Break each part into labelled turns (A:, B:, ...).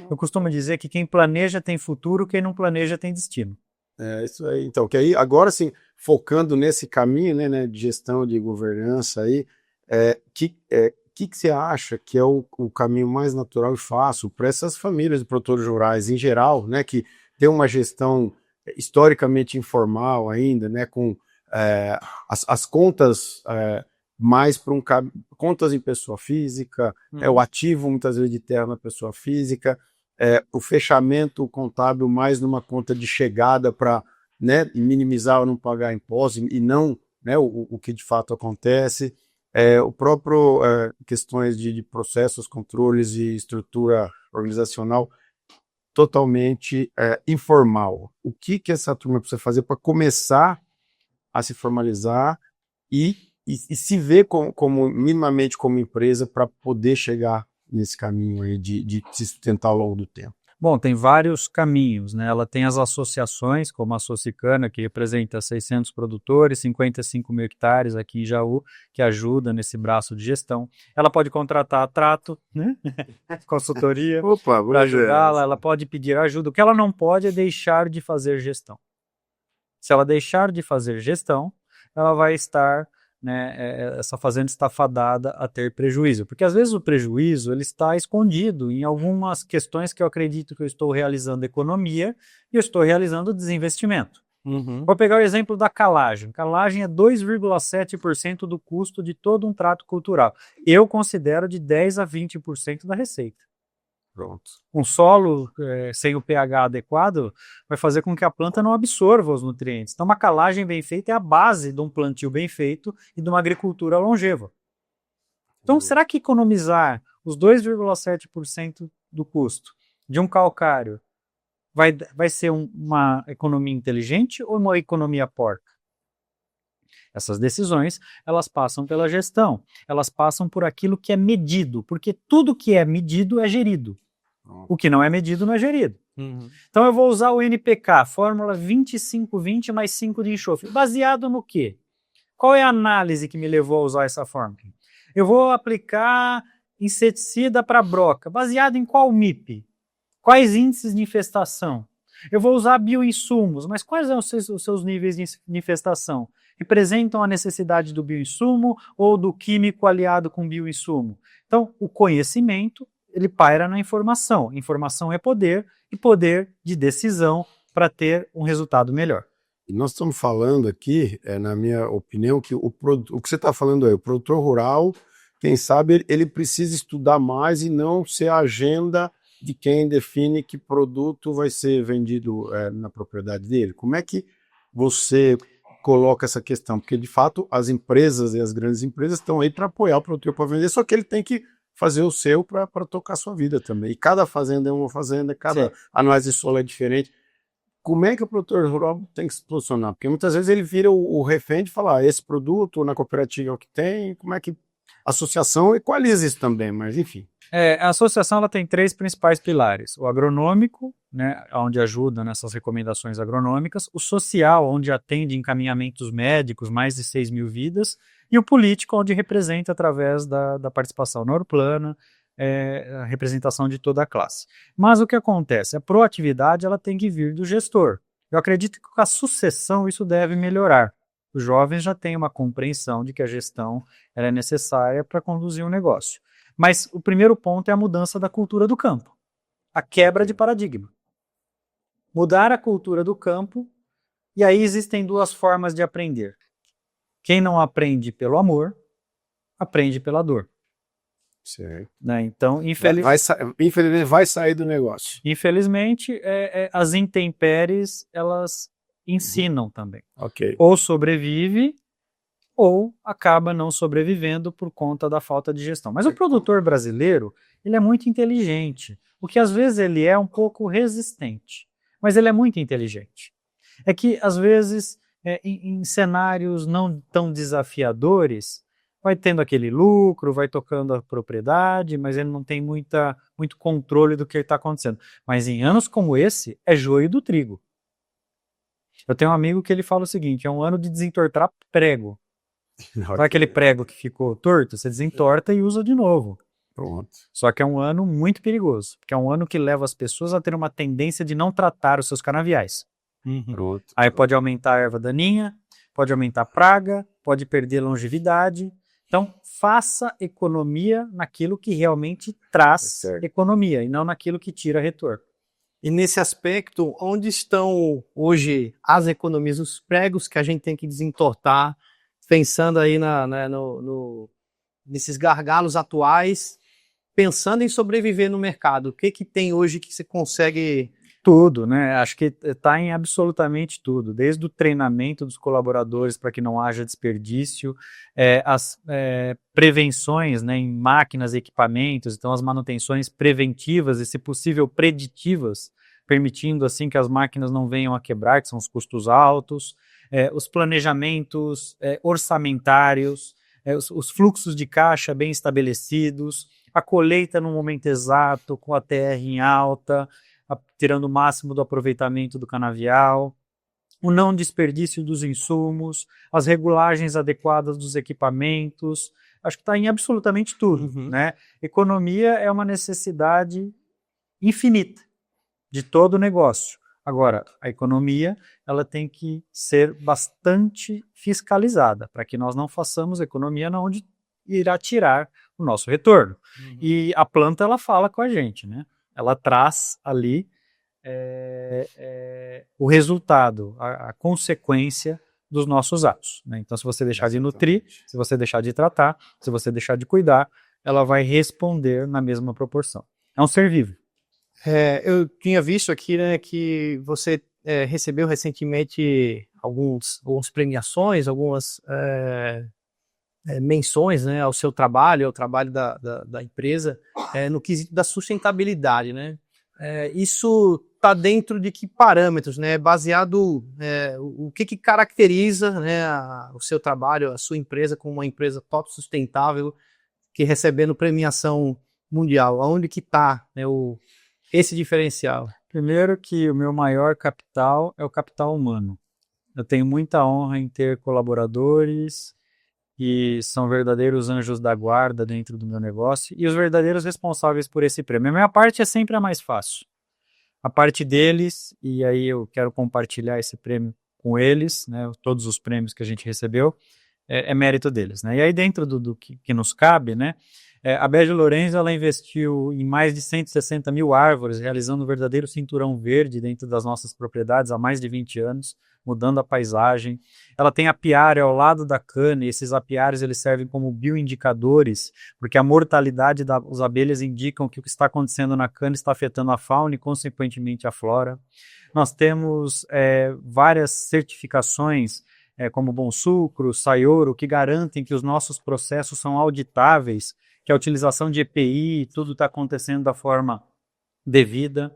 A: Eu costumo dizer que quem planeja tem futuro, quem não planeja tem destino.
B: É isso aí. Então, que aí, agora sim, focando nesse caminho, né, de gestão, de governança aí, que você acha que é o caminho mais natural e fácil para essas famílias de produtores rurais em geral, né, que tem uma gestão historicamente informal ainda, né, com as contas mais para contas em pessoa física, o ativo muitas vezes de terra na pessoa física, o fechamento contábil mais numa conta de chegada para, né, minimizar ou não pagar impostos e não, né, o que de fato acontece, o próprio questões de processos, controles e estrutura organizacional totalmente informal. O que essa turma precisa fazer para começar a se formalizar e se ver como minimamente como empresa para poder chegar nesse caminho aí de se sustentar ao longo do tempo?
A: Bom, tem vários caminhos, né? Ela tem as associações, como a Socicana, que representa 600 produtores, 55 mil hectares aqui em Jaú, que ajuda nesse braço de gestão. Ela pode contratar a Trato, né? Consultoria,
B: Opa,
A: para
B: pois é.
A: ajudá-la. Ela pode pedir ajuda. O que ela não pode é deixar de fazer gestão. Se ela deixar de fazer gestão, ela vai estar, né, essa fazenda está fadada a ter prejuízo, porque às vezes o prejuízo ele está escondido em algumas questões que eu acredito que eu estou realizando economia e eu estou realizando desinvestimento. Vou pegar o exemplo da calagem. Calagem é 2,7% do custo de todo um trato cultural. Eu considero de 10 a 20% da receita.
B: Pronto.
A: Um solo sem o pH adequado vai fazer com que a planta não absorva os nutrientes. Então, uma calagem bem feita é a base de um plantio bem feito e de uma agricultura longeva. Então, será que economizar os 2,7% do custo de um calcário vai ser uma economia inteligente ou uma economia porca? Essas decisões, elas passam pela gestão, elas passam por aquilo que é medido, porque tudo que é medido é gerido. O que não é medido não é gerido. Então eu vou usar o NPK, fórmula 2520 mais 5 de enxofre. Baseado no quê? Qual é a análise que me levou a usar essa fórmula? Eu vou aplicar inseticida para broca. Baseado em qual MIP? Quais índices de infestação? Eu vou usar bioinsumos, mas quais são os seus níveis de infestação? Representam a necessidade do bioinsumo ou do químico aliado com bioinsumo? Então, o conhecimento ele paira na informação. Informação é poder e poder de decisão para ter um resultado melhor.
B: E nós estamos falando aqui, na minha opinião, que o que você está falando aí, o produtor rural, quem sabe ele precisa estudar mais e não ser a agenda de quem define que produto vai ser vendido na propriedade dele. Como é que você coloca essa questão? Porque, de fato, as empresas e as grandes empresas estão aí para apoiar o produtor para vender, só que ele tem que fazer o seu para tocar a sua vida também. E cada fazenda é uma fazenda, cada análise de solo é diferente. Como é que o produtor rural tem que se posicionar? Porque muitas vezes ele vira o refém de falar, esse produto na cooperativa é o que tem, como é que a associação equaliza isso também, mas enfim.
A: A associação ela tem 3 principais pilares: o agronômico, né, onde ajuda nessas recomendações agronômicas; o social, onde atende encaminhamentos médicos, mais de 6 mil vidas; e o político, onde representa através da participação na Orplana, a representação de toda a classe. Mas o que acontece? A proatividade ela tem que vir do gestor. Eu acredito que com a sucessão isso deve melhorar. Os jovens já têm uma compreensão de que a gestão ela é necessária para conduzir um negócio. Mas o primeiro ponto é a mudança da cultura do campo, a quebra de paradigma. Mudar a cultura do campo, e aí existem 2 formas de aprender. Quem não aprende pelo amor, aprende pela dor.
B: Certo.
A: Né? Então,
B: infelizmente vai sair do negócio.
A: Infelizmente, as intempéries, elas ensinam também.
B: Ok.
A: Ou sobrevive, ou acaba não sobrevivendo por conta da falta de gestão. Mas o produtor brasileiro, ele é muito inteligente, o que às vezes ele é um pouco resistente, mas ele é muito inteligente. É que às vezes, em cenários não tão desafiadores, vai tendo aquele lucro, vai tocando a propriedade, mas ele não tem muito controle do que está acontecendo. Mas em anos como esse, é joio do trigo. Eu tenho um amigo que ele fala o seguinte, é um ano de desentortar prego. Sabe aquele prego que ficou torto? Você desentorta e usa de novo.
B: Pronto.
A: Só que é um ano muito perigoso, porque é um ano que leva as pessoas a ter uma tendência de não tratar os seus canaviais.
B: Pronto.
A: Aí pode aumentar a erva daninha, pode aumentar a praga, pode perder longevidade. Então, faça economia naquilo que realmente traz
B: Certo.
A: economia e não naquilo que tira retorno.
C: E nesse aspecto, onde estão hoje as economias, os pregos que a gente tem que desentortar, pensando aí nesses gargalos atuais, pensando em sobreviver no mercado? O que que tem hoje que você consegue...
A: Tudo, né? Acho que está em absolutamente tudo, desde o treinamento dos colaboradores para que não haja desperdício, as prevenções, né, em máquinas e equipamentos, então as manutenções preventivas e, se possível, preditivas, permitindo assim que as máquinas não venham a quebrar, que são os custos altos, os planejamentos orçamentários, os fluxos de caixa bem estabelecidos, a colheita no momento exato, com a TR em alta, tirando o máximo do aproveitamento do canavial, o não desperdício dos insumos, as regulagens adequadas dos equipamentos, acho que está em absolutamente tudo, né? Economia é uma necessidade infinita de todo o negócio. Agora, a economia, ela tem que ser bastante fiscalizada, para que nós não façamos economia onde irá tirar o nosso retorno. E a planta, ela fala com a gente, né? Ela traz ali o resultado, a consequência dos nossos atos, né? Então, se você deixar de nutrir, se você deixar de tratar, se você deixar de cuidar, ela vai responder na mesma proporção. É um ser vivo.
C: eu tinha visto aqui, né, que você recebeu recentemente algumas premiações, algumas menções, né, ao seu trabalho, ao trabalho da empresa, no quesito da sustentabilidade, né? Isso está dentro de que parâmetros, né? Baseado o que caracteriza, né, o seu trabalho, a sua empresa como uma empresa top sustentável que recebendo premiação mundial? Aonde que está, né, esse diferencial?
A: Primeiro que o meu maior capital é o capital humano. Eu tenho muita honra em ter colaboradores que são verdadeiros anjos da guarda dentro do meu negócio e os verdadeiros responsáveis por esse prêmio. A minha parte é sempre a mais fácil. A parte deles, e aí eu quero compartilhar esse prêmio com eles, né, todos os prêmios que a gente recebeu, é mérito deles, né? E aí dentro do que nos cabe, né, a Bege Lourenço, ela investiu em mais de 160 mil árvores, realizando um verdadeiro cinturão verde dentro das nossas propriedades há mais de 20 anos, mudando a paisagem. Ela tem apiário ao lado da cana, e esses apiários eles servem como bioindicadores, porque a mortalidade das abelhas indicam que o que está acontecendo na cana está afetando a fauna e, consequentemente, a flora. Nós temos várias certificações, como Bom Sucro, Sayoro, que garantem que os nossos processos são auditáveis, que a utilização de EPI, tudo está acontecendo da forma devida.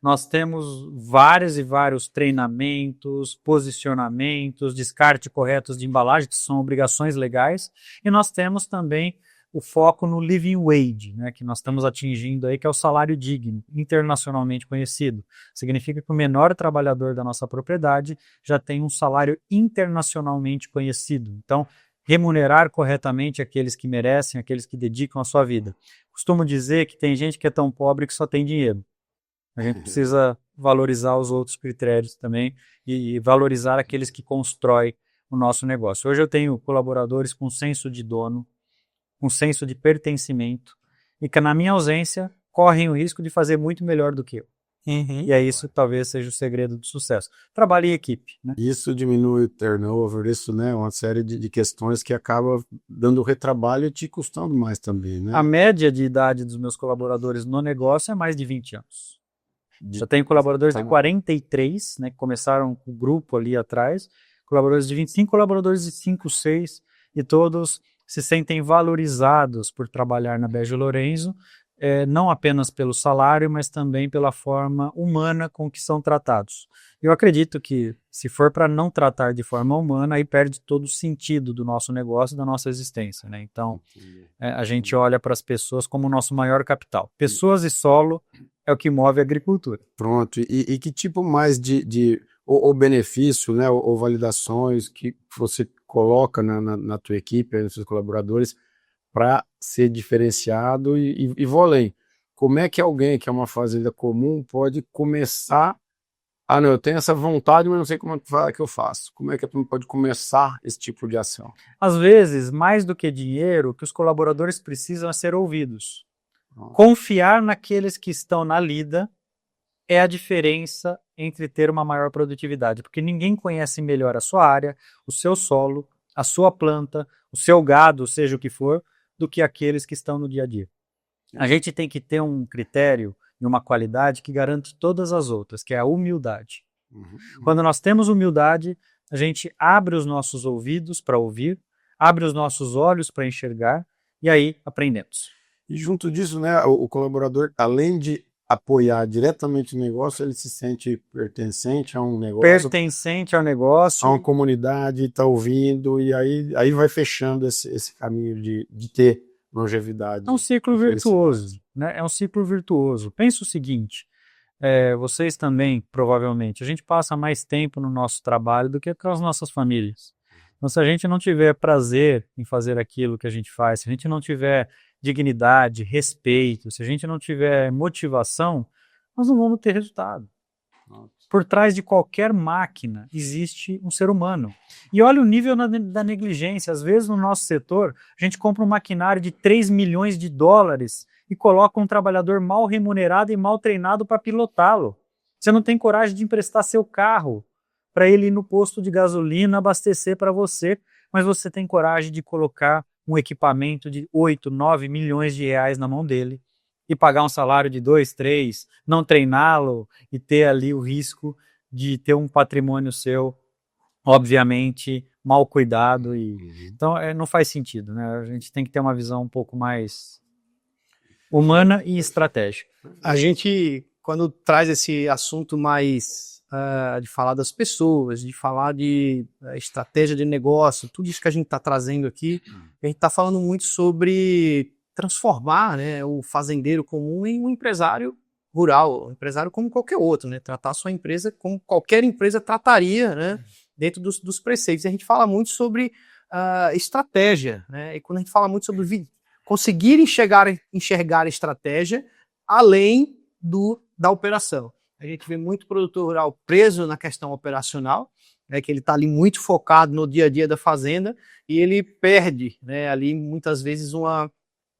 A: Nós temos vários e vários treinamentos, posicionamentos, descarte corretos de embalagem, que são obrigações legais, e nós temos também o foco no living wage, né, que nós estamos atingindo aí, que é o salário digno, internacionalmente conhecido. Significa que o menor trabalhador da nossa propriedade já tem um salário internacionalmente conhecido. Então, remunerar corretamente aqueles que merecem, aqueles que dedicam a sua vida. Costumo dizer que tem gente que é tão pobre que só tem dinheiro. A gente precisa valorizar os outros critérios também e valorizar aqueles que constroem o nosso negócio. Hoje eu tenho colaboradores com senso de dono, com senso de pertencimento e que na minha ausência correm o risco de fazer muito melhor do que eu. E é isso que talvez seja o segredo do sucesso. Trabalhe em equipe, né?
B: Isso diminui o turnover, isso, né, uma série de questões que acaba dando retrabalho e te custando mais também, né?
A: A média de idade dos meus colaboradores no negócio é mais de 20 anos. Já tenho colaboradores de 43, né, que começaram com o grupo ali atrás, colaboradores de 25, colaboradores de 5, 6, e todos se sentem valorizados por trabalhar na Bege Lourenço, não apenas pelo salário, mas também pela forma humana com que são tratados. Eu acredito que, se for para não tratar de forma humana, aí perde todo o sentido do nosso negócio, da nossa existência, né? Então, a gente olha para as pessoas como o nosso maior capital. Pessoas e solo é o que move a agricultura.
B: Pronto. E que tipo mais ou benefício, né, ou validações que você coloca na tua equipe, nos seus colaboradores, para ser diferenciado e vou além. Como é que alguém que é uma fazenda comum pode começar? Ah, não, eu tenho essa vontade, mas não sei como é que eu faço. Como é que a turma pode começar esse tipo de ação?
A: Às vezes, mais do que dinheiro, o que os colaboradores precisam é ser ouvidos.
B: Nossa.
A: Confiar naqueles que estão na lida é a diferença entre ter uma maior produtividade, porque ninguém conhece melhor a sua área, o seu solo, a sua planta, o seu gado, seja o que for, do que aqueles que estão no dia a dia. A gente tem que ter um critério e uma qualidade que garante todas as outras, que é a humildade. Quando nós temos humildade, a gente abre os nossos ouvidos para ouvir, abre os nossos olhos para enxergar, e aí aprendemos.
B: E junto disso, né, o colaborador, além de apoiar diretamente o negócio, ele se sente pertencente a um negócio,
A: Pertencente ao negócio.
B: a uma comunidade, está ouvindo, e aí vai fechando esse caminho de ter longevidade.
A: É um ciclo virtuoso, né? É um ciclo virtuoso. Pensa o seguinte, vocês também, provavelmente, a gente passa mais tempo no nosso trabalho do que com as nossas famílias. Então, se a gente não tiver prazer em fazer aquilo que a gente faz, se a gente não tiver dignidade, respeito, se a gente não tiver motivação, nós não vamos ter resultado. Por trás de qualquer máquina existe um ser humano. E olha o nível da negligência. Às vezes, no nosso setor, a gente compra um maquinário de 3 milhões de dólares e coloca um trabalhador mal remunerado e mal treinado para pilotá-lo. Você não tem coragem de emprestar seu carro para ele ir no posto de gasolina abastecer para você, mas você tem coragem de colocar um equipamento de 8, 9 milhões de reais na mão dele e pagar um salário de 2, 3, não treiná-lo e ter ali o risco de ter um patrimônio seu, obviamente, mal cuidado. Então, não faz sentido, né? A gente tem que ter uma visão um pouco mais humana e estratégica.
C: A gente, quando traz esse assunto mais de falar das pessoas, de falar de estratégia de negócio, tudo isso que a gente está trazendo aqui, a gente está falando muito sobre transformar, né, o fazendeiro comum em um empresário rural, um empresário como qualquer outro, né, tratar a sua empresa como qualquer empresa trataria, né, dentro dos preceitos. E a gente fala muito sobre estratégia, né, e quando a gente fala muito sobre conseguir enxergar a estratégia além da operação. A gente vê muito produtor rural preso na questão operacional, né, que ele está ali muito focado no dia a dia da fazenda e ele perde, né, ali muitas vezes uma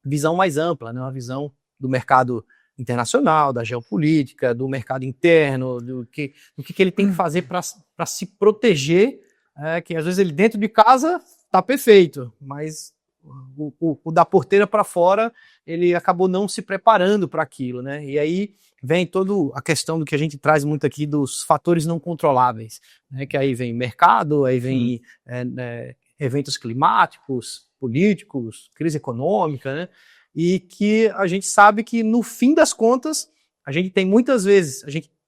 C: visão mais ampla, né, uma visão do mercado internacional, da geopolítica, do mercado interno, do que ele tem que fazer para se proteger, que às vezes ele dentro de casa está perfeito, mas o da porteira para fora, ele acabou não se preparando para aquilo, né? E aí vem toda a questão do que a gente traz muito aqui dos fatores não controláveis, né? Que aí vem mercado, aí vem eventos climáticos, políticos, crise econômica, né? E que a gente sabe que no fim das contas, a gente tem muitas vezes,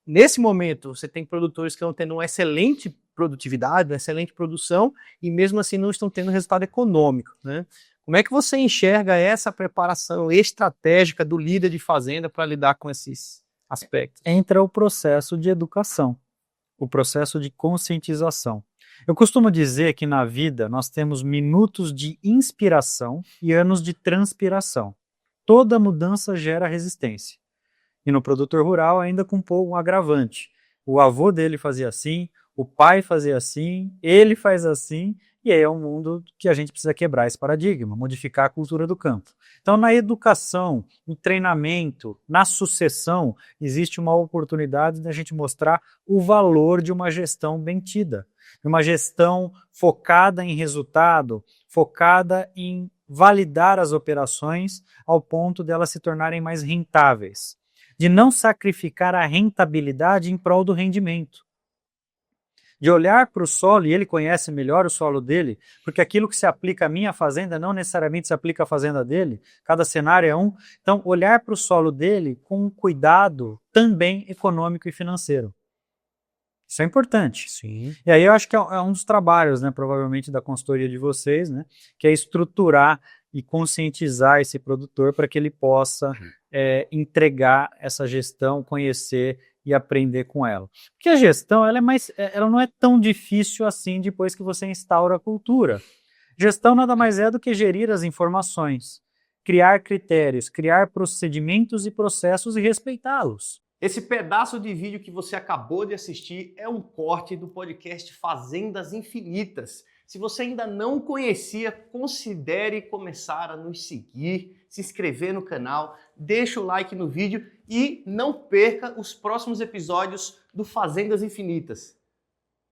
C: nesse momento, você tem produtores que estão tendo uma excelente produtividade, uma excelente produção, e mesmo assim não estão tendo resultado econômico, né? Como é que você enxerga essa preparação estratégica do líder de fazenda para lidar com esses aspectos?
A: Entra o processo de educação, o processo de conscientização. Eu costumo dizer que na vida nós temos minutos de inspiração e anos de transpiração. Toda mudança gera resistência. E no produtor rural ainda com um agravante. O avô dele fazia assim, o pai fazia assim, ele faz assim, e aí é um mundo que a gente precisa quebrar esse paradigma, modificar a cultura do campo. Então, na educação, no treinamento, na sucessão, existe uma oportunidade de a gente mostrar o valor de uma gestão bem tida, de uma gestão focada em resultado, focada em validar as operações ao ponto de elas se tornarem mais rentáveis, de não sacrificar a rentabilidade em prol do rendimento. De olhar para o solo, e ele conhece melhor o solo dele, porque aquilo que se aplica à minha fazenda não necessariamente se aplica à fazenda dele, cada cenário é um. Então, olhar para o solo dele com um cuidado também econômico e financeiro. Isso é importante.
C: Sim.
A: E aí eu acho que é um dos trabalhos, né, provavelmente da consultoria de vocês, né, que é estruturar e conscientizar esse produtor para que ele possa entregar essa gestão, conhecer e aprender com ela. Porque a gestão ela não é tão difícil assim depois que você instaura a cultura. Gestão nada mais é do que gerir as informações, criar critérios, criar procedimentos e processos e respeitá-los.
D: Esse pedaço de vídeo que você acabou de assistir é um corte do podcast Fazendas Infinitas. Se você ainda não conhecia, considere começar a nos seguir, se inscrever no canal, deixa o like no vídeo e não perca os próximos episódios do Fazendas Infinitas.